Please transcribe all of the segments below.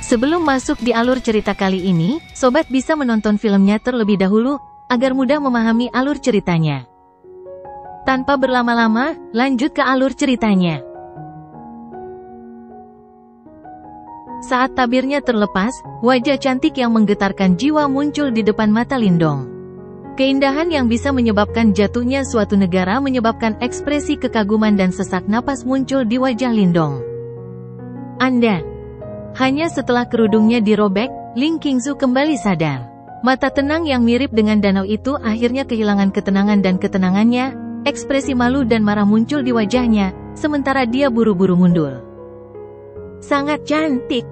Sebelum masuk di alur cerita kali ini, sobat bisa menonton filmnya terlebih dahulu, agar mudah memahami alur ceritanya. Tanpa berlama-lama, lanjut ke alur ceritanya. Saat tabirnya terlepas, wajah cantik yang menggetarkan jiwa muncul di depan mata Lindong. Keindahan yang bisa menyebabkan jatuhnya suatu negara menyebabkan ekspresi kekaguman dan sesak napas muncul di wajah Lindong. Hanya setelah kerudungnya dirobek, Ling Qingzu kembali sadar. Mata tenang yang mirip dengan danau itu akhirnya kehilangan ketenangan dan ketenangannya, ekspresi malu dan marah muncul di wajahnya, sementara dia buru-buru mundur. Sangat cantik.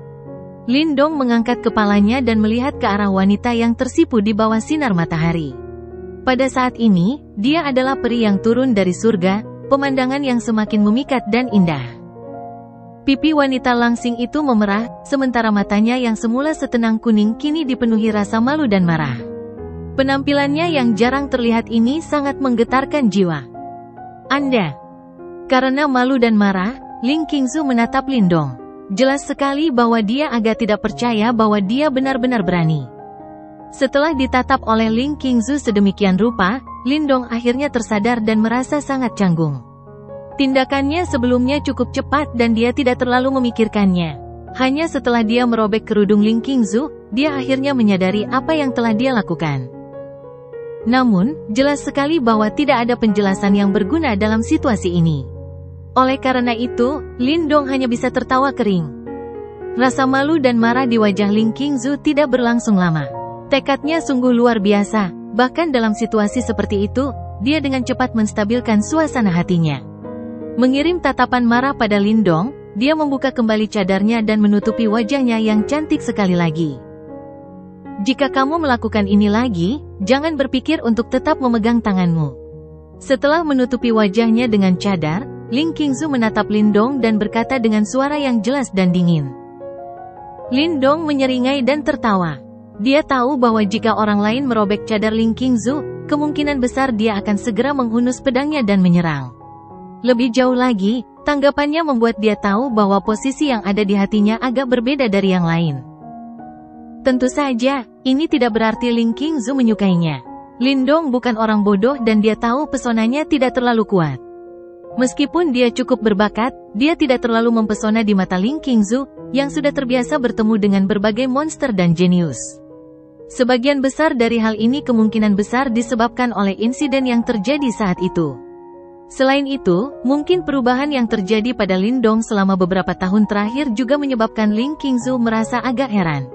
Lindong mengangkat kepalanya dan melihat ke arah wanita yang tersipu di bawah sinar matahari. Pada saat ini, dia adalah peri yang turun dari surga, pemandangan yang semakin memikat dan indah. Pipi wanita langsing itu memerah, sementara matanya yang semula setenang kuning kini dipenuhi rasa malu dan marah. Penampilannya yang jarang terlihat ini sangat menggetarkan jiwa. Karena malu dan marah, Ling Qingzu menatap Lindong. Jelas sekali bahwa dia agak tidak percaya bahwa dia benar-benar berani. Setelah ditatap oleh Ling Qingzu sedemikian rupa, Lindong akhirnya tersadar dan merasa sangat canggung. Tindakannya sebelumnya cukup cepat dan dia tidak terlalu memikirkannya. Hanya setelah dia merobek kerudung Ling Qingzu, dia akhirnya menyadari apa yang telah dia lakukan. Namun, jelas sekali bahwa tidak ada penjelasan yang berguna dalam situasi ini. Oleh karena itu, Lindong hanya bisa tertawa kering. Rasa malu dan marah di wajah Ling Qingzu tidak berlangsung lama. Tekadnya sungguh luar biasa, bahkan dalam situasi seperti itu, dia dengan cepat menstabilkan suasana hatinya. Mengirim tatapan marah pada Lindong, dia membuka kembali cadarnya dan menutupi wajahnya yang cantik sekali lagi. Jika kamu melakukan ini lagi, jangan berpikir untuk tetap memegang tanganmu. Setelah menutupi wajahnya dengan cadar, Ling Qingzu menatap Lindong dan berkata dengan suara yang jelas dan dingin. Lindong menyeringai dan tertawa. Dia tahu bahwa jika orang lain merobek cadar Ling Qingzu, kemungkinan besar dia akan segera menghunus pedangnya dan menyerang. Lebih jauh lagi, tanggapannya membuat dia tahu bahwa posisi yang ada di hatinya agak berbeda dari yang lain. Tentu saja, ini tidak berarti Ling Qingzu menyukainya. Lindong bukan orang bodoh dan dia tahu pesonanya tidak terlalu kuat. Meskipun dia cukup berbakat, dia tidak terlalu mempesona di mata Ling Qingzu, yang sudah terbiasa bertemu dengan berbagai monster dan jenius. Sebagian besar dari hal ini kemungkinan besar disebabkan oleh insiden yang terjadi saat itu. Selain itu, mungkin perubahan yang terjadi pada Lindong selama beberapa tahun terakhir juga menyebabkan Ling Qingzu merasa agak heran.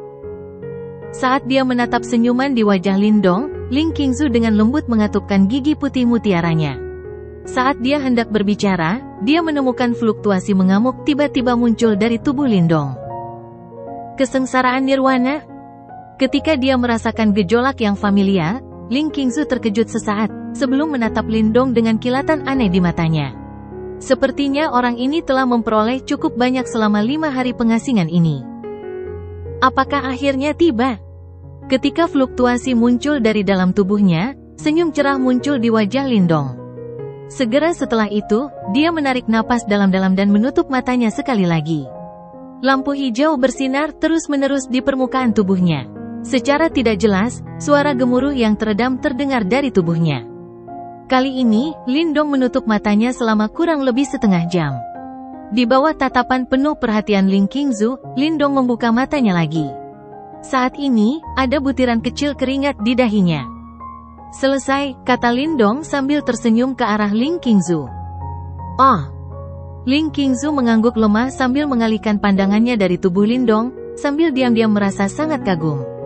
Saat dia menatap senyuman di wajah Lindong, Ling Qingzu dengan lembut mengatupkan gigi putih mutiaranya. Saat dia hendak berbicara, dia menemukan fluktuasi mengamuk tiba-tiba muncul dari tubuh Lindong. Kesengsaraan nirwana? Ketika dia merasakan gejolak yang familiar, Ling Qingzu terkejut sesaat, sebelum menatap Lindong dengan kilatan aneh di matanya. Sepertinya orang ini telah memperoleh cukup banyak selama 5 hari pengasingan ini. Apakah akhirnya tiba? Ketika fluktuasi muncul dari dalam tubuhnya, senyum cerah muncul di wajah Lindong. Segera setelah itu, dia menarik napas dalam-dalam dan menutup matanya sekali lagi. Lampu hijau bersinar terus-menerus di permukaan tubuhnya. Secara tidak jelas, suara gemuruh yang teredam terdengar dari tubuhnya. Kali ini, Lindong menutup matanya selama kurang lebih setengah jam. Di bawah tatapan penuh perhatian Ling Qingzu, Lindong membuka matanya lagi. Saat ini, ada butiran kecil keringat di dahinya. Selesai, kata Lindong sambil tersenyum ke arah Ling Qingzu. Oh. Ling Qingzu mengangguk lemah sambil mengalihkan pandangannya dari tubuh Lindong, sambil diam-diam merasa sangat kagum.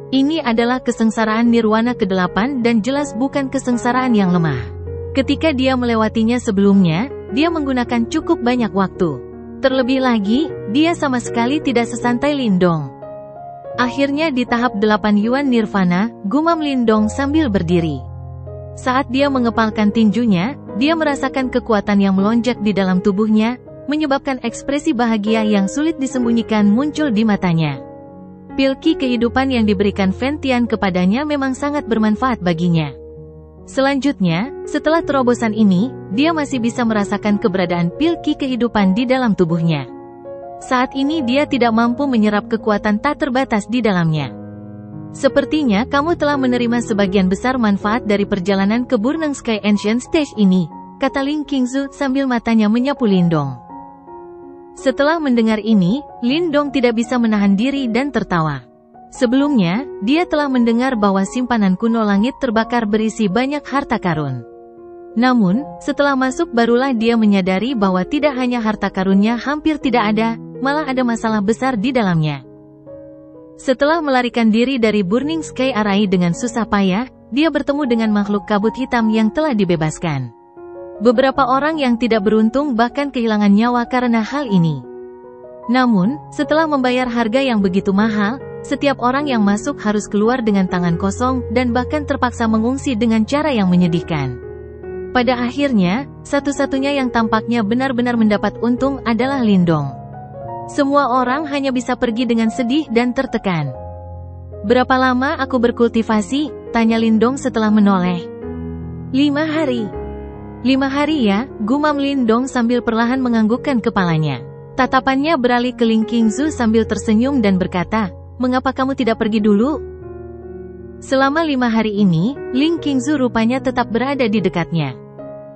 Ini adalah kesengsaraan nirwana ke-8 dan jelas bukan kesengsaraan yang lemah. Ketika dia melewatinya sebelumnya, dia menggunakan cukup banyak waktu. Terlebih lagi, dia sama sekali tidak sesantai Lindong. Akhirnya di tahap 8 Yuan Nirvana, gumam Lindong sambil berdiri. Saat dia mengepalkan tinjunya, dia merasakan kekuatan yang melonjak di dalam tubuhnya, menyebabkan ekspresi bahagia yang sulit disembunyikan muncul di matanya. Pilki kehidupan yang diberikan Ventian kepadanya memang sangat bermanfaat baginya. Selanjutnya, setelah terobosan ini, dia masih bisa merasakan keberadaan pilki kehidupan di dalam tubuhnya. Saat ini dia tidak mampu menyerap kekuatan tak terbatas di dalamnya. Sepertinya kamu telah menerima sebagian besar manfaat dari perjalanan ke Burning Sky Ancient Stage ini, kata Ling Qingzu sambil matanya menyapu Lindong. Setelah mendengar ini, Lindong tidak bisa menahan diri dan tertawa. Sebelumnya, dia telah mendengar bahwa simpanan kuno langit terbakar berisi banyak harta karun. Namun, setelah masuk barulah dia menyadari bahwa tidak hanya harta karunnya hampir tidak ada, malah ada masalah besar di dalamnya. Setelah melarikan diri dari Burning Sky Array dengan susah payah, dia bertemu dengan makhluk kabut hitam yang telah dibebaskan. Beberapa orang yang tidak beruntung bahkan kehilangan nyawa karena hal ini. Namun, setelah membayar harga yang begitu mahal, setiap orang yang masuk harus keluar dengan tangan kosong dan bahkan terpaksa mengungsi dengan cara yang menyedihkan. Pada akhirnya, satu-satunya yang tampaknya benar-benar mendapat untung adalah Lindong. Semua orang hanya bisa pergi dengan sedih dan tertekan. Berapa lama aku berkultivasi? Tanya Lindong setelah menoleh. 5 hari. 5 hari ya, gumam Lindong sambil perlahan menganggukkan kepalanya. Tatapannya beralih ke Ling Qingzu sambil tersenyum dan berkata, mengapa kamu tidak pergi dulu? Selama 5 hari ini, Ling Qingzu rupanya tetap berada di dekatnya.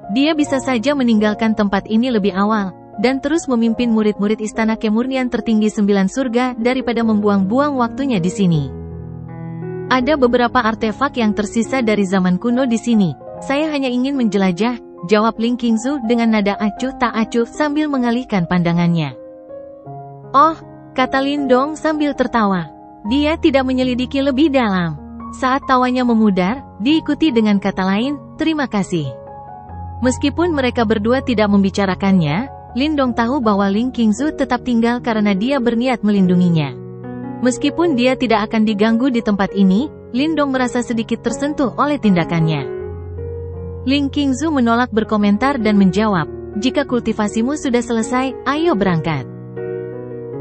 Dia bisa saja meninggalkan tempat ini lebih awal, dan terus memimpin murid-murid istana kemurnian tertinggi 9 surga daripada membuang-buang waktunya di sini. Ada beberapa artefak yang tersisa dari zaman kuno di sini. Saya hanya ingin menjelajah, jawab Ling Qingzu dengan nada acuh tak acuh sambil mengalihkan pandangannya. Oh, kata Lindong sambil tertawa. Dia tidak menyelidiki lebih dalam. Saat tawanya memudar, diikuti dengan kata lain, terima kasih. Meskipun mereka berdua tidak membicarakannya, Lindong tahu bahwa Ling Qingzu tetap tinggal karena dia berniat melindunginya. Meskipun dia tidak akan diganggu di tempat ini, Lindong merasa sedikit tersentuh oleh tindakannya. Ling Qingzu menolak berkomentar dan menjawab, jika kultivasimu sudah selesai, ayo berangkat.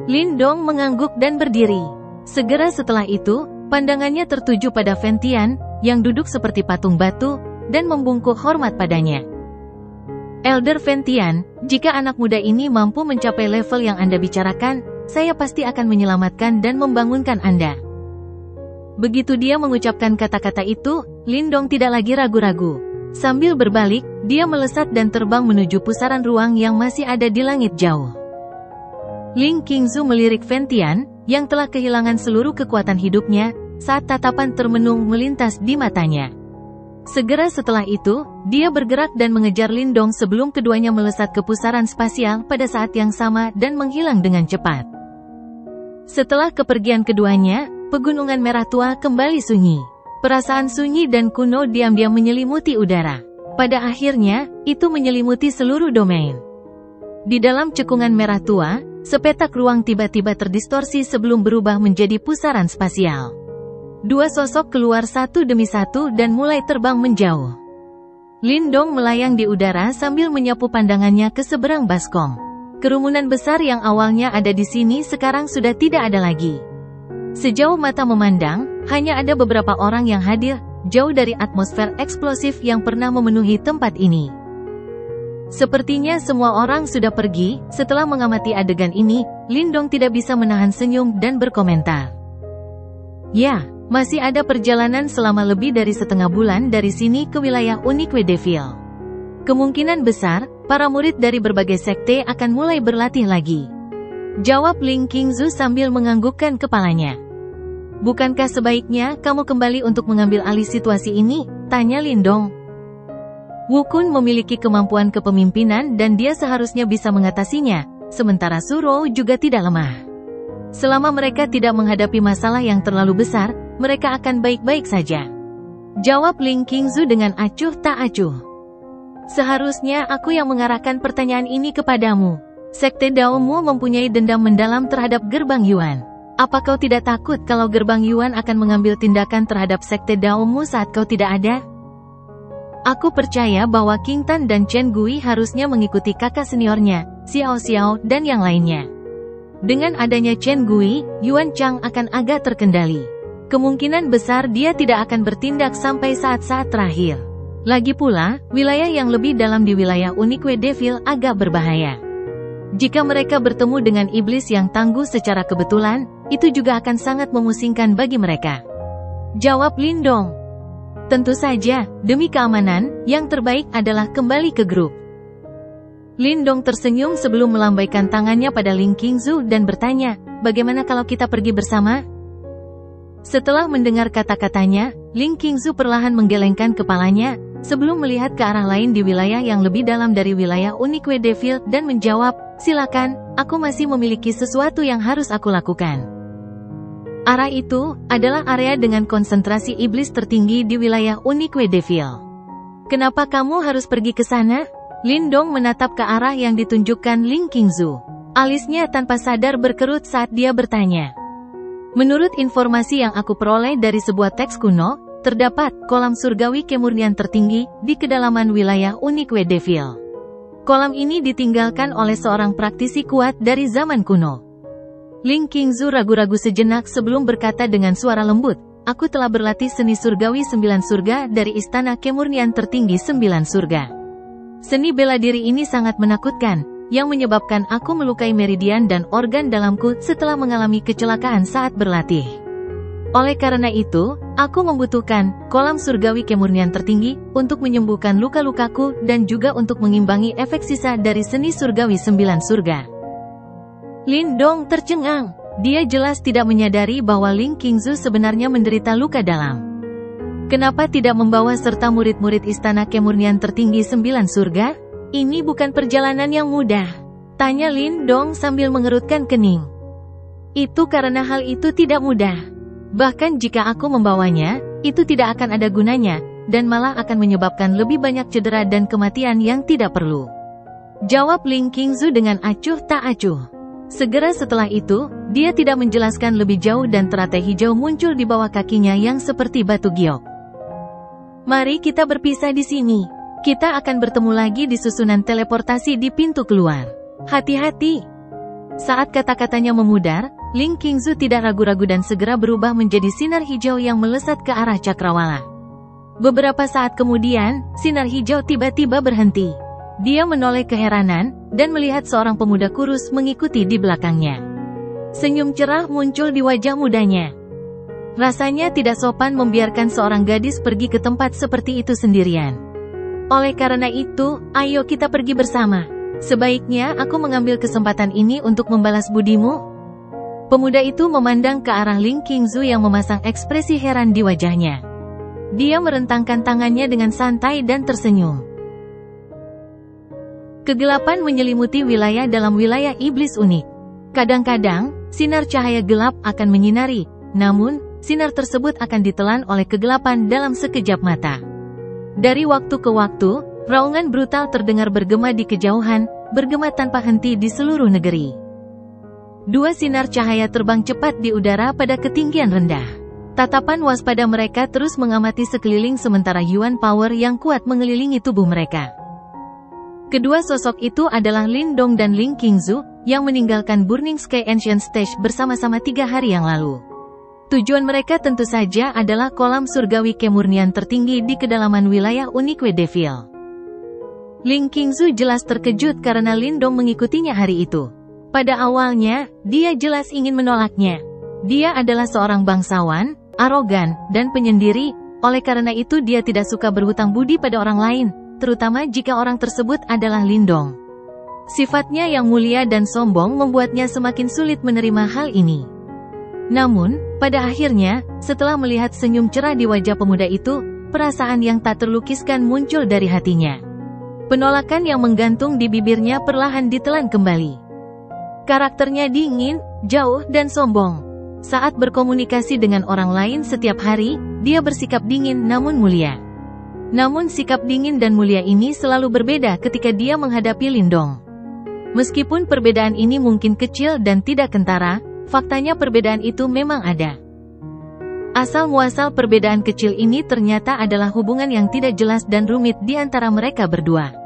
Lindong mengangguk dan berdiri. Segera setelah itu, pandangannya tertuju pada Ventian, yang duduk seperti patung batu, dan membungkuk hormat padanya. Elder Ventian, jika anak muda ini mampu mencapai level yang Anda bicarakan, saya pasti akan menyelamatkan dan membangunkan Anda. Begitu dia mengucapkan kata-kata itu, Lindong tidak lagi ragu-ragu. Sambil berbalik, dia melesat dan terbang menuju pusaran ruang yang masih ada di langit jauh. Ling Qingzu melirik Ventian, yang telah kehilangan seluruh kekuatan hidupnya, saat tatapan termenung melintas di matanya. Segera setelah itu, dia bergerak dan mengejar Lindong sebelum keduanya melesat ke pusaran spasial pada saat yang sama dan menghilang dengan cepat. Setelah kepergian keduanya, pegunungan merah tua kembali sunyi. Perasaan sunyi dan kuno diam-diam menyelimuti udara. Pada akhirnya, itu menyelimuti seluruh domain. Di dalam cekungan merah tua, sepetak ruang tiba-tiba terdistorsi sebelum berubah menjadi pusaran spasial. Dua sosok keluar satu demi satu dan mulai terbang menjauh. Lindong melayang di udara sambil menyapu pandangannya ke seberang baskom. Kerumunan besar yang awalnya ada di sini sekarang sudah tidak ada lagi. Sejauh mata memandang, hanya ada beberapa orang yang hadir, jauh dari atmosfer eksplosif yang pernah memenuhi tempat ini. Sepertinya semua orang sudah pergi. Setelah mengamati adegan ini, Lindong tidak bisa menahan senyum dan berkomentar. Ya, masih ada perjalanan selama lebih dari setengah bulan dari sini ke wilayah Unique Devil. Kemungkinan besar, para murid dari berbagai sekte akan mulai berlatih lagi. Jawab Ling Qingzu sambil menganggukkan kepalanya. Bukankah sebaiknya kamu kembali untuk mengambil alih situasi ini? Tanya Lindong. Wukun memiliki kemampuan kepemimpinan dan dia seharusnya bisa mengatasinya, sementara Suro juga tidak lemah. Selama mereka tidak menghadapi masalah yang terlalu besar, mereka akan baik-baik saja. Jawab Ling Qingzu dengan acuh tak acuh. Seharusnya aku yang mengarahkan pertanyaan ini kepadamu. Sekte Daomu mempunyai dendam mendalam terhadap Gerbang Yuan. Apa kau tidak takut kalau Gerbang Yuan akan mengambil tindakan terhadap Sekte Daomu saat kau tidak ada? Aku percaya bahwa King Tan dan Chen Gui harusnya mengikuti kakak seniornya, Xiao Xiao, dan yang lainnya. Dengan adanya Chen Gui, Yuan Chang akan agak terkendali. Kemungkinan besar dia tidak akan bertindak sampai saat-saat terakhir. Lagi pula, wilayah yang lebih dalam di wilayah Unique Devil agak berbahaya. Jika mereka bertemu dengan iblis yang tangguh secara kebetulan, itu juga akan sangat memusingkan bagi mereka. Jawab Lindong. Tentu saja, demi keamanan, yang terbaik adalah kembali ke grup. Lindong tersenyum sebelum melambaikan tangannya pada Ling Qingzu dan bertanya, bagaimana kalau kita pergi bersama? Setelah mendengar kata-katanya, Ling Qingzu perlahan menggelengkan kepalanya, sebelum melihat ke arah lain di wilayah yang lebih dalam dari wilayah Unique Devil dan menjawab, silakan, aku masih memiliki sesuatu yang harus aku lakukan. Arah itu adalah area dengan konsentrasi iblis tertinggi di wilayah Unique Devil. Kenapa kamu harus pergi ke sana? Lindong menatap ke arah yang ditunjukkan Ling Qingzu. Alisnya tanpa sadar berkerut saat dia bertanya. Menurut informasi yang aku peroleh dari sebuah teks kuno, terdapat kolam surgawi kemurnian tertinggi di kedalaman wilayah Unique Devil. Kolam ini ditinggalkan oleh seorang praktisi kuat dari zaman kuno. Ling Qingzu ragu-ragu sejenak sebelum berkata dengan suara lembut, aku telah berlatih seni surgawi 9 surga dari istana kemurnian tertinggi 9 surga. Seni bela diri ini sangat menakutkan, yang menyebabkan aku melukai meridian dan organ dalamku setelah mengalami kecelakaan saat berlatih. Oleh karena itu, aku membutuhkan kolam surgawi kemurnian tertinggi untuk menyembuhkan luka-lukaku dan juga untuk mengimbangi efek sisa dari seni surgawi 9 surga. Lindong tercengang. Dia jelas tidak menyadari bahwa Ling Qingzu sebenarnya menderita luka dalam. Kenapa tidak membawa serta murid-murid istana kemurnian tertinggi 9 surga? Ini bukan perjalanan yang mudah. Tanya Lindong sambil mengerutkan kening. Itu karena hal itu tidak mudah. Bahkan jika aku membawanya, itu tidak akan ada gunanya, dan malah akan menyebabkan lebih banyak cedera dan kematian yang tidak perlu. Jawab Ling Qingzu dengan acuh tak acuh. Segera setelah itu, dia tidak menjelaskan lebih jauh dan teratai hijau muncul di bawah kakinya yang seperti batu giok. Mari kita berpisah di sini. Kita akan bertemu lagi di susunan teleportasi di pintu keluar. Hati-hati. Saat kata-katanya memudar, Ling Qingzu tidak ragu-ragu dan segera berubah menjadi sinar hijau yang melesat ke arah cakrawala. Beberapa saat kemudian, sinar hijau tiba-tiba berhenti. Dia menoleh keheranan, dan melihat seorang pemuda kurus mengikuti di belakangnya. Senyum cerah muncul di wajah mudanya. Rasanya tidak sopan membiarkan seorang gadis pergi ke tempat seperti itu sendirian. Oleh karena itu, ayo kita pergi bersama. Sebaiknya aku mengambil kesempatan ini untuk membalas budimu. Pemuda itu memandang ke arah Ling Qingzu yang memasang ekspresi heran di wajahnya. Dia merentangkan tangannya dengan santai dan tersenyum. Kegelapan menyelimuti wilayah dalam wilayah iblis unik. Kadang-kadang, sinar cahaya gelap akan menyinari, namun, sinar tersebut akan ditelan oleh kegelapan dalam sekejap mata. Dari waktu ke waktu, raungan brutal terdengar bergema di kejauhan, bergema tanpa henti di seluruh negeri. Dua sinar cahaya terbang cepat di udara pada ketinggian rendah. Tatapan waspada mereka terus mengamati sekeliling sementara Yuan Power yang kuat mengelilingi tubuh mereka. Kedua sosok itu adalah Lindong dan Ling Qingzu, yang meninggalkan Burning Sky Ancient Stage bersama-sama 3 hari yang lalu. Tujuan mereka tentu saja adalah kolam surgawi kemurnian tertinggi di kedalaman wilayah Unique Devil. Ling Qingzu jelas terkejut karena Lindong mengikutinya hari itu. Pada awalnya, dia jelas ingin menolaknya. Dia adalah seorang bangsawan, arogan, dan penyendiri, oleh karena itu dia tidak suka berhutang budi pada orang lain, terutama jika orang tersebut adalah Lindong. Sifatnya yang mulia dan sombong membuatnya semakin sulit menerima hal ini. Namun, pada akhirnya, setelah melihat senyum cerah di wajah pemuda itu, perasaan yang tak terlukiskan muncul dari hatinya. Penolakan yang menggantung di bibirnya perlahan ditelan kembali. Karakternya dingin, jauh, dan sombong. Saat berkomunikasi dengan orang lain setiap hari, dia bersikap dingin namun mulia. Namun sikap dingin dan mulia ini selalu berbeda ketika dia menghadapi Lindong. Meskipun perbedaan ini mungkin kecil dan tidak kentara, faktanya perbedaan itu memang ada. Asal-muasal perbedaan kecil ini ternyata adalah hubungan yang tidak jelas dan rumit di antara mereka berdua.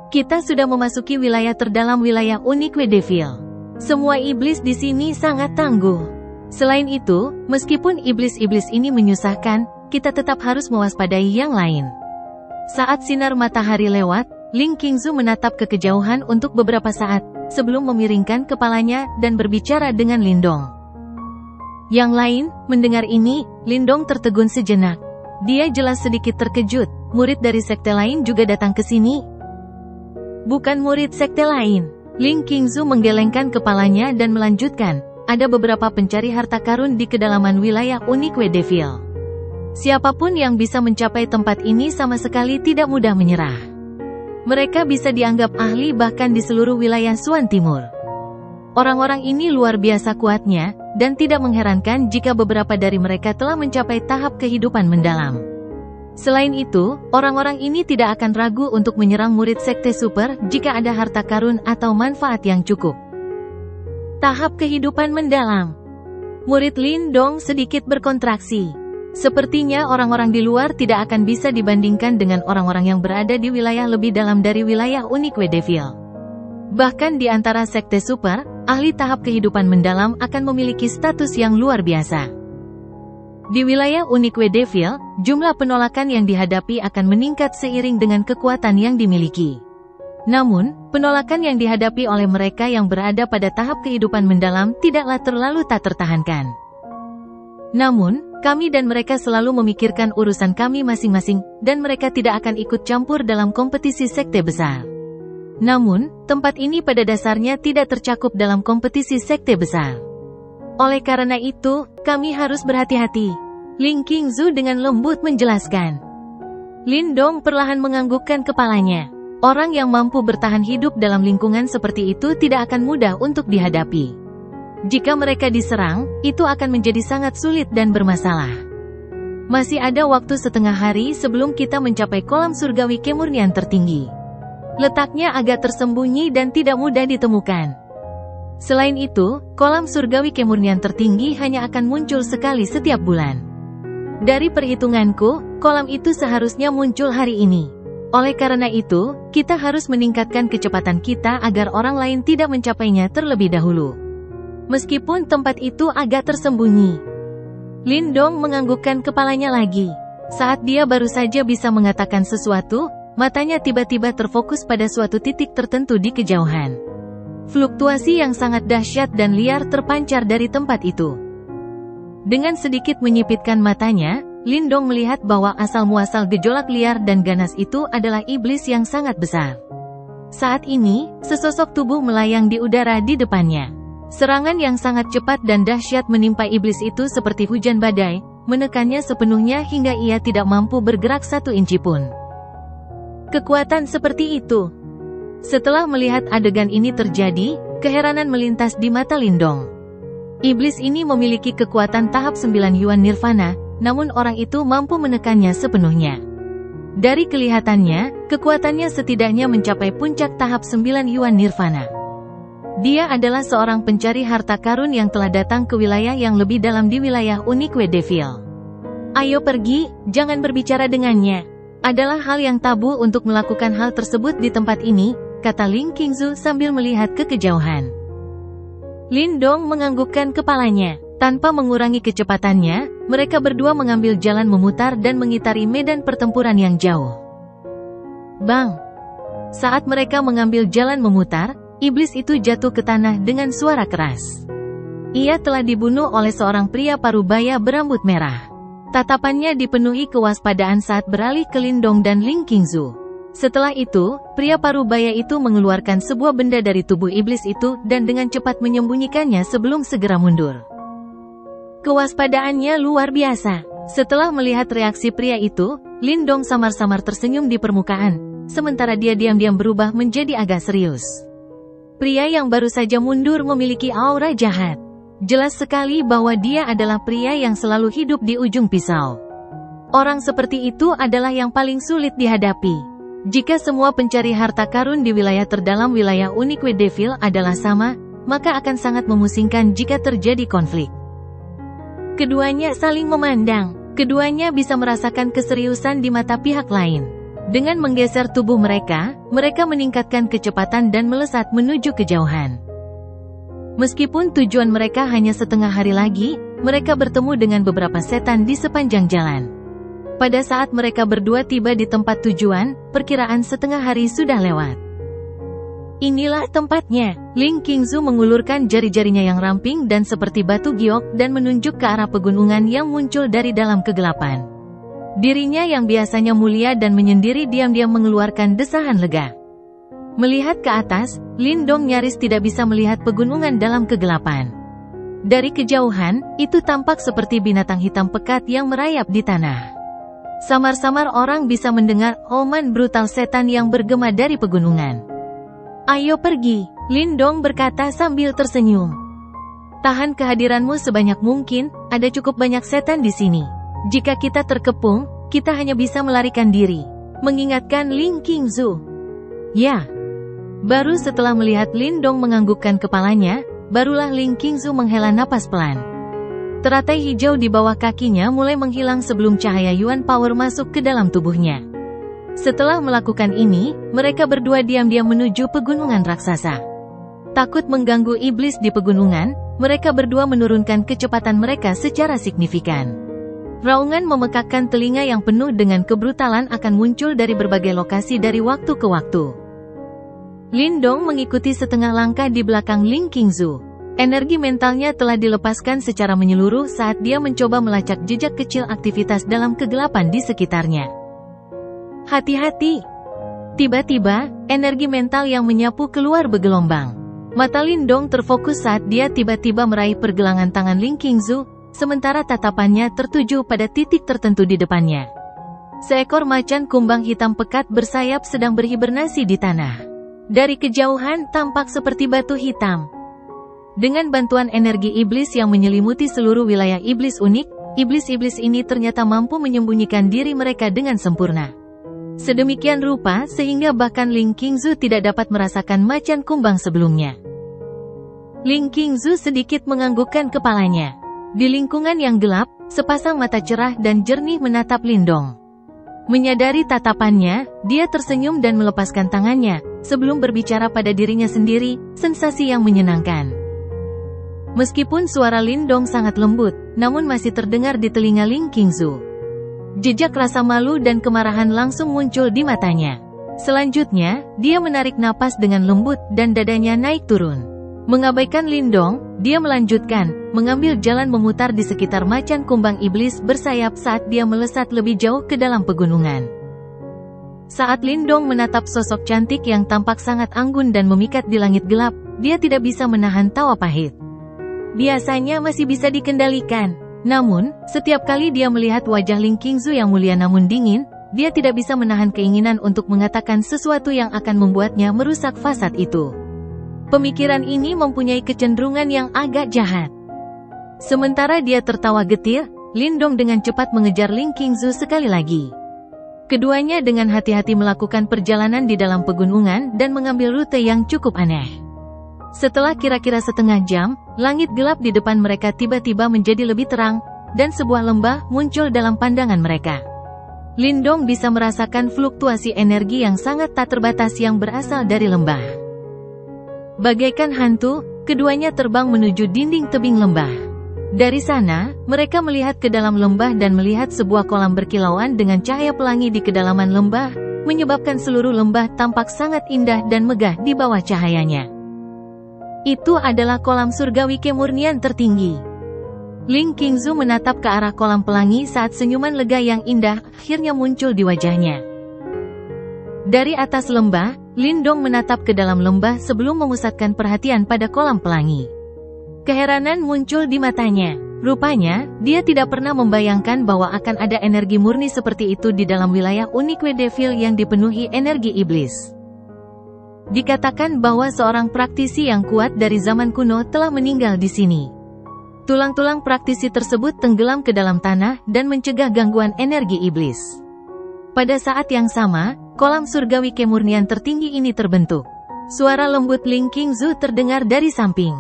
Kita sudah memasuki wilayah terdalam wilayah Unique Devil. Semua iblis di sini sangat tangguh. Selain itu, meskipun iblis-iblis ini menyusahkan, kita tetap harus mewaspadai yang lain. Saat sinar matahari lewat, Ling Qingzu menatap ke kejauhan untuk beberapa saat, sebelum memiringkan kepalanya dan berbicara dengan Lindong. Yang lain, mendengar ini, Lindong tertegun sejenak. Dia jelas sedikit terkejut. Murid dari sekte lain juga datang ke sini? Bukan murid sekte lain. Ling Qingzu menggelengkan kepalanya dan melanjutkan, ada beberapa pencari harta karun di kedalaman wilayah Unique Devil. Siapapun yang bisa mencapai tempat ini sama sekali tidak mudah menyerah. Mereka bisa dianggap ahli bahkan di seluruh wilayah Suan Timur. Orang-orang ini luar biasa kuatnya, dan tidak mengherankan jika beberapa dari mereka telah mencapai tahap kehidupan mendalam. Selain itu, orang-orang ini tidak akan ragu untuk menyerang murid sekte super jika ada harta karun atau manfaat yang cukup. Tahap kehidupan mendalam. Murid Lindong sedikit berkontraksi. Sepertinya orang-orang di luar tidak akan bisa dibandingkan dengan orang-orang yang berada di wilayah lebih dalam dari wilayah Unique Devil. Bahkan di antara sekte super, ahli tahap kehidupan mendalam akan memiliki status yang luar biasa. Di wilayah Unique Devil, jumlah penolakan yang dihadapi akan meningkat seiring dengan kekuatan yang dimiliki. Namun, penolakan yang dihadapi oleh mereka yang berada pada tahap kehidupan mendalam tidaklah terlalu tak tertahankan. Namun, kami dan mereka selalu memikirkan urusan kami masing-masing, dan mereka tidak akan ikut campur dalam kompetisi sekte besar. Namun, tempat ini pada dasarnya tidak tercakup dalam kompetisi sekte besar. Oleh karena itu, kami harus berhati-hati. Ling Qingzu dengan lembut menjelaskan. Lindong perlahan menganggukkan kepalanya. Orang yang mampu bertahan hidup dalam lingkungan seperti itu tidak akan mudah untuk dihadapi. Jika mereka diserang, itu akan menjadi sangat sulit dan bermasalah. Masih ada waktu setengah hari sebelum kita mencapai kolam surgawi kemurnian tertinggi. Letaknya agak tersembunyi dan tidak mudah ditemukan. Selain itu, kolam surgawi kemurnian tertinggi hanya akan muncul sekali setiap bulan. Dari perhitunganku, kolam itu seharusnya muncul hari ini. Oleh karena itu, kita harus meningkatkan kecepatan kita agar orang lain tidak mencapainya terlebih dahulu. Meskipun tempat itu agak tersembunyi. Lindong menganggukkan kepalanya lagi. Saat dia baru saja bisa mengatakan sesuatu, matanya tiba-tiba terfokus pada suatu titik tertentu di kejauhan. Fluktuasi yang sangat dahsyat dan liar terpancar dari tempat itu. Dengan sedikit menyipitkan matanya, Lindong melihat bahwa asal-muasal gejolak liar dan ganas itu adalah iblis yang sangat besar. Saat ini, sesosok tubuh melayang di udara di depannya. Serangan yang sangat cepat dan dahsyat menimpa iblis itu seperti hujan badai, menekannya sepenuhnya hingga ia tidak mampu bergerak satu inci pun. Kekuatan seperti itu. Setelah melihat adegan ini terjadi, keheranan melintas di mata Lindong. Iblis ini memiliki kekuatan tahap 9 Yuan Nirvana, namun orang itu mampu menekannya sepenuhnya. Dari kelihatannya, kekuatannya setidaknya mencapai puncak tahap 9 Yuan Nirvana. Dia adalah seorang pencari harta karun yang telah datang ke wilayah yang lebih dalam di wilayah Unique Devil. Ayo pergi, jangan berbicara dengannya. Adalah hal yang tabu untuk melakukan hal tersebut di tempat ini, kata Ling Qingzu sambil melihat ke kejauhan. Lindong menganggukkan kepalanya. Tanpa mengurangi kecepatannya, mereka berdua mengambil jalan memutar dan mengitari medan pertempuran yang jauh. Bang! Saat mereka mengambil jalan memutar, iblis itu jatuh ke tanah dengan suara keras. Ia telah dibunuh oleh seorang pria parubaya berambut merah. Tatapannya dipenuhi kewaspadaan saat beralih ke Lindong dan Ling Qingzu. Setelah itu, pria parubaya itu mengeluarkan sebuah benda dari tubuh iblis itu dan dengan cepat menyembunyikannya sebelum segera mundur. Kewaspadaannya luar biasa. Setelah melihat reaksi pria itu, Lindong samar-samar tersenyum di permukaan, sementara dia diam-diam berubah menjadi agak serius. Pria yang baru saja mundur memiliki aura jahat. Jelas sekali bahwa dia adalah pria yang selalu hidup di ujung pisau. Orang seperti itu adalah yang paling sulit dihadapi. Jika semua pencari harta karun di wilayah terdalam wilayah Unique Devil adalah sama, maka akan sangat memusingkan jika terjadi konflik. Keduanya saling memandang. Keduanya bisa merasakan keseriusan di mata pihak lain. Dengan menggeser tubuh mereka, mereka meningkatkan kecepatan dan melesat menuju kejauhan. Meskipun tujuan mereka hanya setengah hari lagi, mereka bertemu dengan beberapa setan di sepanjang jalan. Pada saat mereka berdua tiba di tempat tujuan, perkiraan setengah hari sudah lewat. Inilah tempatnya. Ling Qingzu mengulurkan jari-jarinya yang ramping dan seperti batu giok dan menunjuk ke arah pegunungan yang muncul dari dalam kegelapan. Dirinya yang biasanya mulia dan menyendiri diam-diam mengeluarkan desahan lega. Melihat ke atas, Lindong nyaris tidak bisa melihat pegunungan dalam kegelapan. Dari kejauhan, itu tampak seperti binatang hitam pekat yang merayap di tanah. Samar-samar orang bisa mendengar oman brutal setan yang bergema dari pegunungan. "Ayo pergi," Lindong berkata sambil tersenyum. "Tahan kehadiranmu sebanyak mungkin, ada cukup banyak setan di sini. Jika kita terkepung, kita hanya bisa melarikan diri," mengingatkan Ling Qingzu. "Ya." Baru setelah melihat Lindong menganggukkan kepalanya, barulah Ling Qingzu menghela napas pelan. Teratai hijau di bawah kakinya mulai menghilang sebelum cahaya Yuan Power masuk ke dalam tubuhnya. Setelah melakukan ini, mereka berdua diam-diam menuju pegunungan raksasa. Takut mengganggu iblis di pegunungan, mereka berdua menurunkan kecepatan mereka secara signifikan. Raungan memekakkan telinga yang penuh dengan kebrutalan akan muncul dari berbagai lokasi dari waktu ke waktu. Lindong mengikuti setengah langkah di belakang Ling Qingzu. Energi mentalnya telah dilepaskan secara menyeluruh saat dia mencoba melacak jejak kecil aktivitas dalam kegelapan di sekitarnya. "Hati-hati!" Tiba-tiba, energi mental yang menyapu keluar bergelombang. Mata Lindong terfokus saat dia tiba-tiba meraih pergelangan tangan Ling Qingzu, sementara tatapannya tertuju pada titik tertentu di depannya. Seekor macan kumbang hitam pekat bersayap sedang berhibernasi di tanah. Dari kejauhan tampak seperti batu hitam. Dengan bantuan energi iblis yang menyelimuti seluruh wilayah iblis unik, iblis-iblis ini ternyata mampu menyembunyikan diri mereka dengan sempurna. Sedemikian rupa sehingga bahkan Ling Qingzu tidak dapat merasakan macan kumbang sebelumnya. Ling Qingzu sedikit menganggukkan kepalanya. Di lingkungan yang gelap, sepasang mata cerah dan jernih menatap Lindong. Menyadari tatapannya, dia tersenyum dan melepaskan tangannya, sebelum berbicara pada dirinya sendiri, sensasi yang menyenangkan. Meskipun suara Lindong sangat lembut, namun masih terdengar di telinga Ling Qingzu. Jejak rasa malu dan kemarahan langsung muncul di matanya. Selanjutnya, dia menarik napas dengan lembut dan dadanya naik turun. Mengabaikan Lindong, dia melanjutkan, mengambil jalan memutar di sekitar macan kumbang iblis bersayap saat dia melesat lebih jauh ke dalam pegunungan. Saat Lindong menatap sosok cantik yang tampak sangat anggun dan memikat di langit gelap, dia tidak bisa menahan tawa pahit. Biasanya masih bisa dikendalikan. Namun, setiap kali dia melihat wajah Ling Qingzu yang mulia namun dingin, dia tidak bisa menahan keinginan untuk mengatakan sesuatu yang akan membuatnya merusak fasad itu. Pemikiran ini mempunyai kecenderungan yang agak jahat. Sementara dia tertawa getir, Lindong dengan cepat mengejar Ling Qingzu sekali lagi. Keduanya dengan hati-hati melakukan perjalanan di dalam pegunungan dan mengambil rute yang cukup aneh. Setelah kira-kira setengah jam, langit gelap di depan mereka tiba-tiba menjadi lebih terang, dan sebuah lembah muncul dalam pandangan mereka. Lindong bisa merasakan fluktuasi energi yang sangat tak terbatas yang berasal dari lembah. Bagaikan hantu, keduanya terbang menuju dinding tebing lembah. Dari sana, mereka melihat ke dalam lembah dan melihat sebuah kolam berkilauan dengan cahaya pelangi di kedalaman lembah, menyebabkan seluruh lembah tampak sangat indah dan megah di bawah cahayanya. Itu adalah kolam surgawi kemurnian tertinggi. Ling Qingzu menatap ke arah kolam pelangi saat senyuman lega yang indah akhirnya muncul di wajahnya. Dari atas lembah, Lindong menatap ke dalam lembah sebelum memusatkan perhatian pada kolam pelangi. Keheranan muncul di matanya. Rupanya, dia tidak pernah membayangkan bahwa akan ada energi murni seperti itu di dalam wilayah unik Wedeville yang dipenuhi energi iblis. Dikatakan bahwa seorang praktisi yang kuat dari zaman kuno telah meninggal di sini. Tulang-tulang praktisi tersebut tenggelam ke dalam tanah dan mencegah gangguan energi iblis. Pada saat yang sama, kolam surgawi kemurnian tertinggi ini terbentuk. Suara lembut Ling Qingzu terdengar dari samping.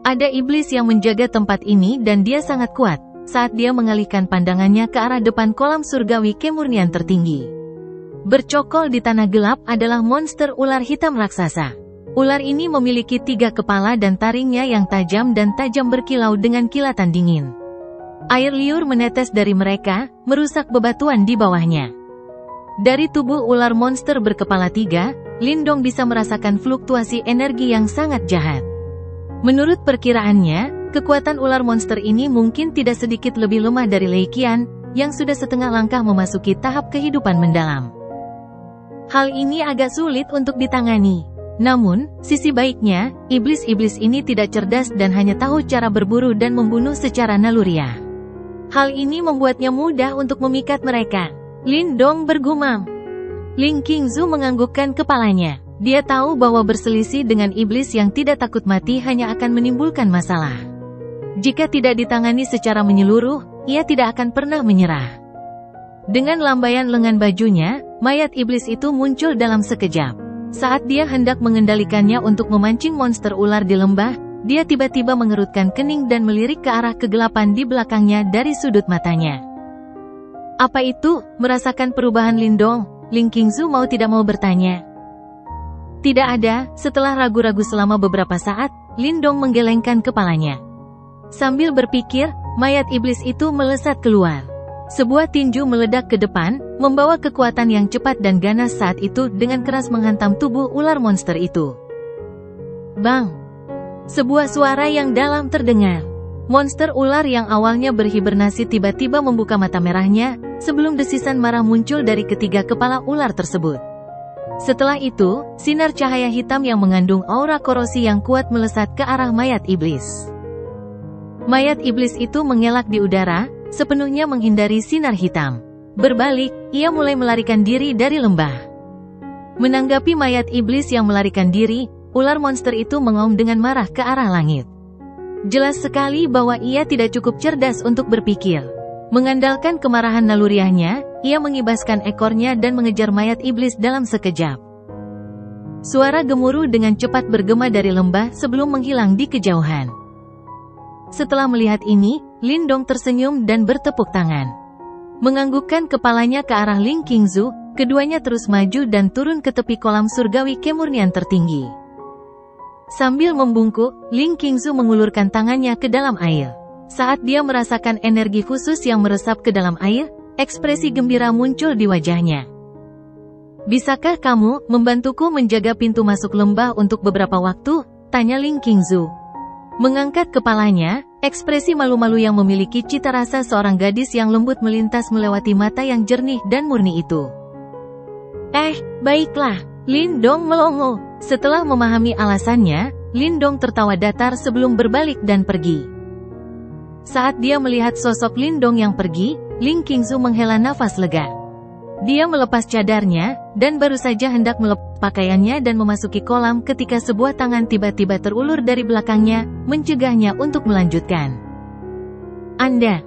Ada iblis yang menjaga tempat ini dan dia sangat kuat, saat dia mengalihkan pandangannya ke arah depan kolam surgawi kemurnian tertinggi. Bercokol di tanah gelap adalah monster ular hitam raksasa. Ular ini memiliki 3 kepala dan taringnya yang tajam dan tajam berkilau dengan kilatan dingin. Air liur menetes dari mereka, merusak bebatuan di bawahnya. Dari tubuh ular monster berkepala 3, Lindong bisa merasakan fluktuasi energi yang sangat jahat. Menurut perkiraannya, kekuatan ular monster ini mungkin tidak sedikit lebih lemah dari Lei Qian, yang sudah setengah langkah memasuki tahap kehidupan mendalam. Hal ini agak sulit untuk ditangani. Namun, sisi baiknya, iblis-iblis ini tidak cerdas dan hanya tahu cara berburu dan membunuh secara naluriah. Hal ini membuatnya mudah untuk memikat mereka. Lindong bergumam. Ling Qingzu menganggukkan kepalanya. Dia tahu bahwa berselisih dengan iblis yang tidak takut mati hanya akan menimbulkan masalah. Jika tidak ditangani secara menyeluruh, ia tidak akan pernah menyerah. Dengan lambaian lengan bajunya, mayat iblis itu muncul dalam sekejap. Saat dia hendak mengendalikannya untuk memancing monster ular di lembah, dia tiba-tiba mengerutkan kening dan melirik ke arah kegelapan di belakangnya dari sudut matanya. Apa itu? Merasakan perubahan Lindong, Ling Qingzu mau tidak mau bertanya. Tidak ada. Setelah ragu-ragu selama beberapa saat, Lindong menggelengkan kepalanya. Sambil berpikir, mayat iblis itu melesat keluar. Sebuah tinju meledak ke depan, membawa kekuatan yang cepat dan ganas saat itu dengan keras menghantam tubuh ular monster itu. Bang! Sebuah suara yang dalam terdengar. Monster ular yang awalnya berhibernasi tiba-tiba membuka mata merahnya, sebelum desisan marah muncul dari ketiga kepala ular tersebut. Setelah itu, sinar cahaya hitam yang mengandung aura korosi yang kuat melesat ke arah mayat iblis. Mayat iblis itu mengelak di udara, sepenuhnya menghindari sinar hitam. Berbalik, ia mulai melarikan diri dari lembah. Menanggapi mayat iblis yang melarikan diri, ular monster itu mengaum dengan marah ke arah langit. Jelas sekali bahwa ia tidak cukup cerdas untuk berpikir. Mengandalkan kemarahan naluriahnya, ia mengibaskan ekornya dan mengejar mayat iblis dalam sekejap. Suara gemuruh dengan cepat bergema dari lembah sebelum menghilang di kejauhan. Setelah melihat ini, Lindong tersenyum dan bertepuk tangan. Menganggukkan kepalanya ke arah Ling Qingzu, keduanya terus maju dan turun ke tepi kolam surgawi kemurnian tertinggi. Sambil membungkuk, Ling Qingzu mengulurkan tangannya ke dalam air. Saat dia merasakan energi khusus yang meresap ke dalam air, ekspresi gembira muncul di wajahnya. Bisakah kamu membantuku menjaga pintu masuk lembah untuk beberapa waktu? Tanya Ling Qingzu. Mengangkat kepalanya, ekspresi malu-malu yang memiliki cita rasa seorang gadis yang lembut melintas melewati mata yang jernih dan murni itu. Baiklah, Lindong melongo. Setelah memahami alasannya, Lindong tertawa datar sebelum berbalik dan pergi. Saat dia melihat sosok Lindong yang pergi, Ling Qingzu menghela nafas lega. Dia melepas cadarnya, dan baru saja hendak melepas pakaiannya dan memasuki kolam ketika sebuah tangan tiba-tiba terulur dari belakangnya, mencegahnya untuk melanjutkan. Anda.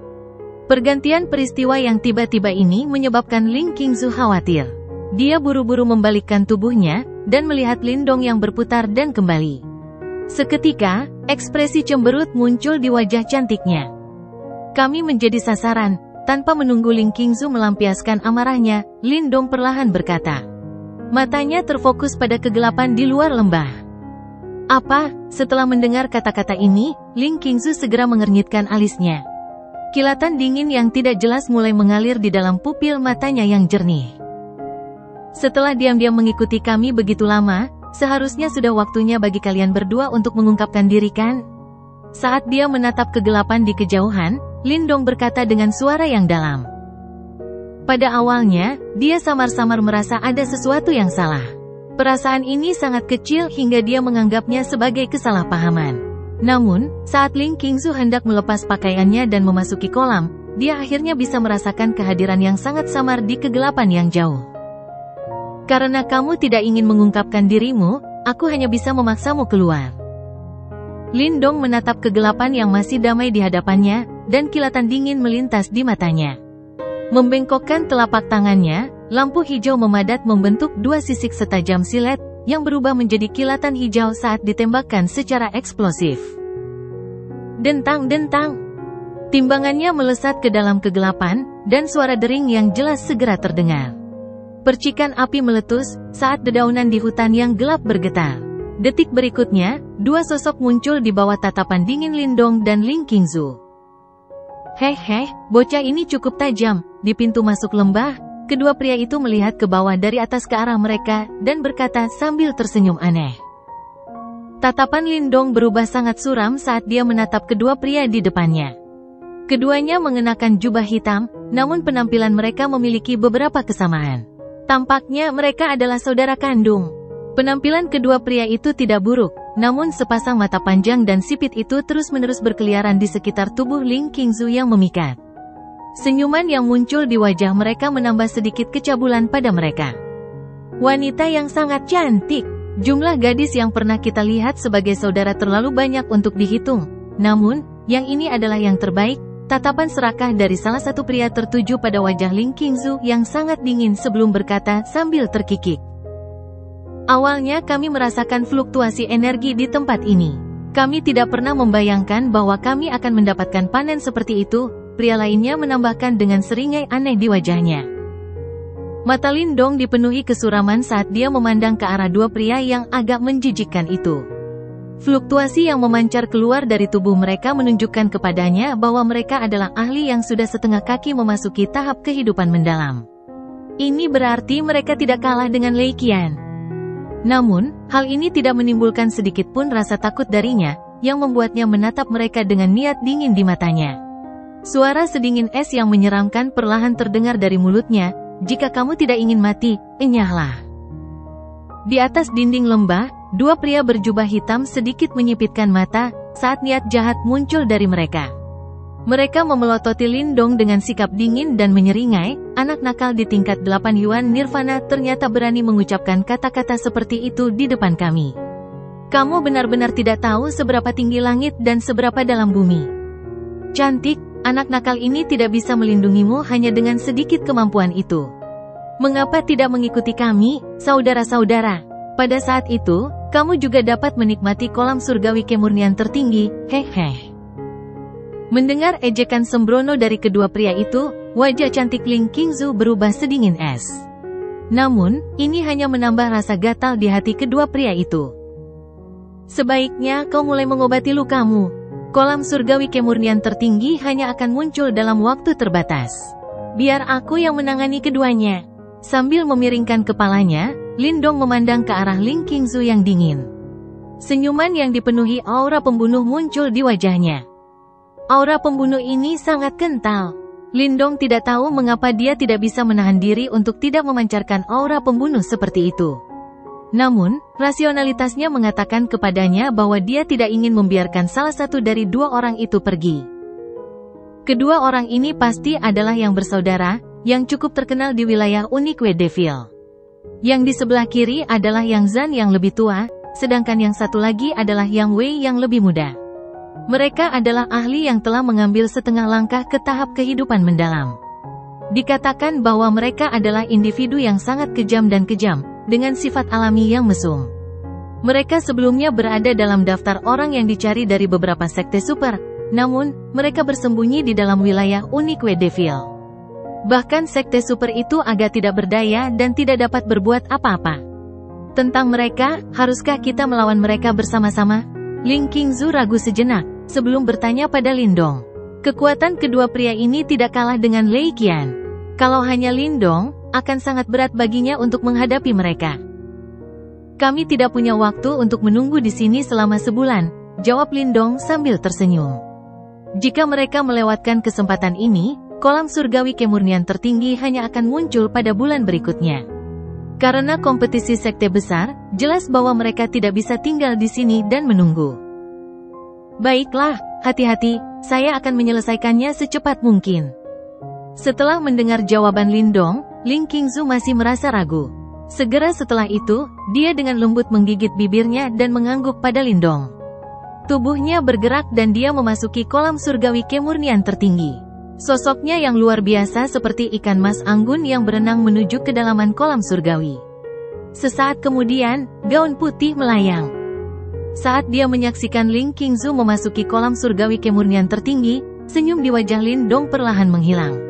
Pergantian peristiwa yang tiba-tiba ini menyebabkan Ling Qingzu khawatir. Dia buru-buru membalikkan tubuhnya, dan melihat Lindong yang berputar dan kembali. Seketika, ekspresi cemberut muncul di wajah cantiknya. Kami menjadi sasaran. Tanpa menunggu Ling Qingzu melampiaskan amarahnya, Lindong perlahan berkata. Matanya terfokus pada kegelapan di luar lembah. Apa? Setelah mendengar kata-kata ini, Ling Qingzu segera mengernyitkan alisnya. Kilatan dingin yang tidak jelas mulai mengalir di dalam pupil matanya yang jernih. Setelah diam-diam mengikuti kami begitu lama, seharusnya sudah waktunya bagi kalian berdua untuk mengungkapkan diri kan? Saat dia menatap kegelapan di kejauhan, Lindong berkata dengan suara yang dalam. Pada awalnya, dia samar-samar merasa ada sesuatu yang salah. Perasaan ini sangat kecil hingga dia menganggapnya sebagai kesalahpahaman. Namun, saat Ling Qingzu hendak melepas pakaiannya dan memasuki kolam, dia akhirnya bisa merasakan kehadiran yang sangat samar di kegelapan yang jauh. Karena kamu tidak ingin mengungkapkan dirimu, aku hanya bisa memaksamu keluar. Lindong menatap kegelapan yang masih damai di hadapannya, dan kilatan dingin melintas di matanya. Membengkokkan telapak tangannya, lampu hijau memadat membentuk dua sisik setajam silet, yang berubah menjadi kilatan hijau saat ditembakkan secara eksplosif. Dentang-dentang. Timbangannya melesat ke dalam kegelapan, dan suara dering yang jelas segera terdengar. Percikan api meletus, saat dedaunan di hutan yang gelap bergetar. Detik berikutnya, dua sosok muncul di bawah tatapan dingin Lindong dan Ling Qingzu. Bocah ini cukup tajam. Di pintu masuk lembah, Kedua pria itu melihat ke bawah dari atas ke arah mereka, dan berkata sambil tersenyum aneh. Tatapan Lindong berubah sangat suram saat dia menatap kedua pria di depannya. Keduanya mengenakan jubah hitam, namun penampilan mereka memiliki beberapa kesamaan. Tampaknya mereka adalah saudara kandung. Penampilan kedua pria itu tidak buruk, namun sepasang mata panjang dan sipit itu terus-menerus berkeliaran di sekitar tubuh Ling Qingzu yang memikat. Senyuman yang muncul di wajah mereka menambah sedikit kecabulan pada mereka. Wanita yang sangat cantik. Jumlah gadis yang pernah kita lihat sebagai saudara terlalu banyak untuk dihitung. Namun, yang ini adalah yang terbaik. Tatapan serakah dari salah satu pria tertuju pada wajah Ling Qingzu yang sangat dingin sebelum berkata sambil terkikik. Awalnya kami merasakan fluktuasi energi di tempat ini. Kami tidak pernah membayangkan bahwa kami akan mendapatkan panen seperti itu. Pria lainnya menambahkan dengan seringai aneh di wajahnya. Mata Lindong dipenuhi kesuraman saat dia memandang ke arah dua pria yang agak menjijikkan itu. Fluktuasi yang memancar keluar dari tubuh mereka menunjukkan kepadanya bahwa mereka adalah ahli yang sudah setengah kaki memasuki tahap kehidupan mendalam. Ini berarti mereka tidak kalah dengan Lei Qian. Namun, hal ini tidak menimbulkan sedikit pun rasa takut darinya, yang membuatnya menatap mereka dengan niat dingin di matanya. Suara sedingin es yang menyeramkan perlahan terdengar dari mulutnya, jika kamu tidak ingin mati, enyahlah. Di atas dinding lembah, dua pria berjubah hitam sedikit menyipitkan mata, saat niat jahat muncul dari mereka. Mereka memelototi Lindong dengan sikap dingin dan menyeringai, anak nakal di tingkat 8 Yuan Nirvana ternyata berani mengucapkan kata-kata seperti itu di depan kami. Kamu benar-benar tidak tahu seberapa tinggi langit dan seberapa dalam bumi. Cantik. Anak nakal ini tidak bisa melindungimu hanya dengan sedikit kemampuan itu. Mengapa tidak mengikuti kami, saudara-saudara? Pada saat itu, kamu juga dapat menikmati kolam surgawi kemurnian tertinggi, hehe. Mendengar ejekan sembrono dari kedua pria itu, wajah cantik Ling Qingzu berubah sedingin es. Namun, ini hanya menambah rasa gatal di hati kedua pria itu. Sebaiknya kau mulai mengobati lukamu. Kolam surgawi kemurnian tertinggi hanya akan muncul dalam waktu terbatas. Biar aku yang menangani keduanya. Sambil memiringkan kepalanya, Lindong memandang ke arah Ling Qingzu yang dingin. Senyuman yang dipenuhi aura pembunuh muncul di wajahnya. Aura pembunuh ini sangat kental. Lindong tidak tahu mengapa dia tidak bisa menahan diri untuk tidak memancarkan aura pembunuh seperti itu. Namun, rasionalitasnya mengatakan kepadanya bahwa dia tidak ingin membiarkan salah satu dari dua orang itu pergi. Kedua orang ini pasti adalah yang bersaudara, yang cukup terkenal di wilayah Unique Devil. Yang di sebelah kiri adalah Yang Zan yang lebih tua, sedangkan yang satu lagi adalah Yang Wei yang lebih muda. Mereka adalah ahli yang telah mengambil setengah langkah ke tahap kehidupan mendalam. Dikatakan bahwa mereka adalah individu yang sangat kejam dan kejam, dengan sifat alami yang mesum. Mereka sebelumnya berada dalam daftar orang yang dicari dari beberapa sekte super, namun, mereka bersembunyi di dalam wilayah Unique Devil. Bahkan sekte super itu agak tidak berdaya dan tidak dapat berbuat apa-apa. Tentang mereka, haruskah kita melawan mereka bersama-sama? Ling Qingzu ragu sejenak, sebelum bertanya pada Lindong. Kekuatan kedua pria ini tidak kalah dengan Lei Qian. Kalau hanya Lindong, akan sangat berat baginya untuk menghadapi mereka. Kami tidak punya waktu untuk menunggu di sini selama sebulan, jawab Lindong sambil tersenyum. Jika mereka melewatkan kesempatan ini, kolam surgawi kemurnian tertinggi hanya akan muncul pada bulan berikutnya. Karena kompetisi sekte besar, jelas bahwa mereka tidak bisa tinggal di sini dan menunggu. Baiklah, hati-hati, saya akan menyelesaikannya secepat mungkin. Setelah mendengar jawaban Lindong, Ling Qingzu masih merasa ragu. Segera setelah itu, dia dengan lembut menggigit bibirnya dan mengangguk pada Lindong. Tubuhnya bergerak dan dia memasuki kolam surgawi kemurnian tertinggi. Sosoknya yang luar biasa seperti ikan mas anggun yang berenang menuju kedalaman kolam surgawi. Sesaat kemudian, gaun putih melayang. Saat dia menyaksikan Ling Qingzu memasuki kolam surgawi kemurnian tertinggi, senyum di wajah Lindong perlahan menghilang.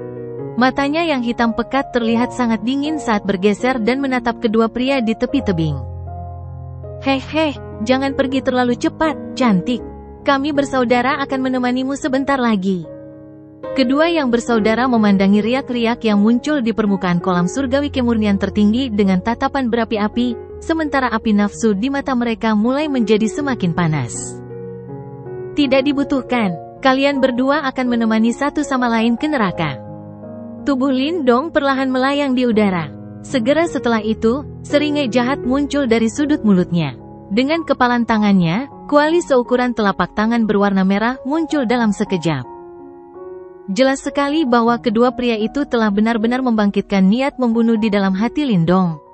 Matanya yang hitam pekat terlihat sangat dingin saat bergeser dan menatap kedua pria di tepi tebing. Hehe, jangan pergi terlalu cepat, cantik. Kami bersaudara akan menemanimu sebentar lagi. Kedua yang bersaudara memandangi riak-riak yang muncul di permukaan kolam surgawi kemurnian tertinggi dengan tatapan berapi-api, sementara api nafsu di mata mereka mulai menjadi semakin panas. Tidak dibutuhkan, kalian berdua akan menemani satu sama lain ke neraka. Tubuh Lindong perlahan melayang di udara. Segera setelah itu, seringai jahat muncul dari sudut mulutnya. Dengan kepalan tangannya, kuali seukuran telapak tangan berwarna merah muncul dalam sekejap. Jelas sekali bahwa kedua pria itu telah benar-benar membangkitkan niat membunuh di dalam hati Lindong.